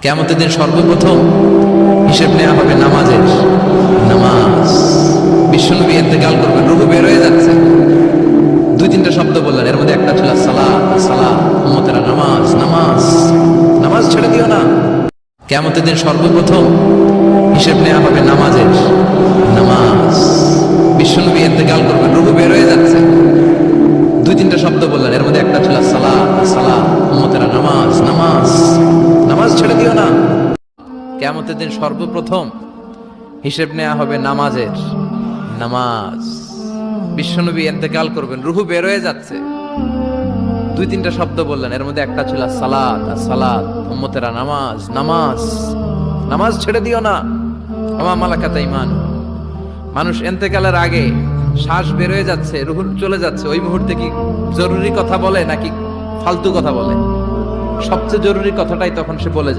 কিয়ামতের দিন সর্বপ্রথম হিসেব নেওয়া হবে নামাজের। নামাজ। বিশ্বনবী ইন্তেকাল করবেন, রূহ বের হয়ে যাচ্ছে। দুই তিনটা শব্দ বললেন, এর মধ্যে একটা ছিল সালাত। সালাত, উম্মতেরা নামাজ নামাজ নামাজ ছেড়ে দিও না। কিয়ামতের দিন সর্বপ্রথম হিসেব নেওয়া হবে নামাজের। নামাজ। বিশ্বনবী ইন্তেকাল করবেন, রূহ বের হয়ে যাচ্ছে। দুই তিনটা শব্দ বললেন, এর মধ্যে একটা ছিল সালাত। সালাত, উম্মতেরা নামাজ নামাজ নামাজ ছেড়ে দিও না। কিয়ামতের দিন সর্বপ্রথম হিসেব নেওয়া হবে নামাজের। নামাজ। বিশ্বনবী ইন্তেকাল করবেন, রূহ বের হয়ে যাচ্ছে। দুই তিনটা শব্দ বললেন, এর মধ্যে একটা ছিল সালাত। সালাত, উম্মতেরা নামাজ নামাজ নামাজ ছেড়ে দিও না। ওমা মালাকাত ঈমান। মানুষ ইন্তেকালের আগে শ্বাস বের হয়ে যাচ্ছে, রূহ চলে যাচ্ছে, ওই মুহূর্তে কি জরুরি কথা বলে নাকি ফালতু কথা বলে? সবচেয়ে জরুরি কথাটাই তখন সে বলে যায়।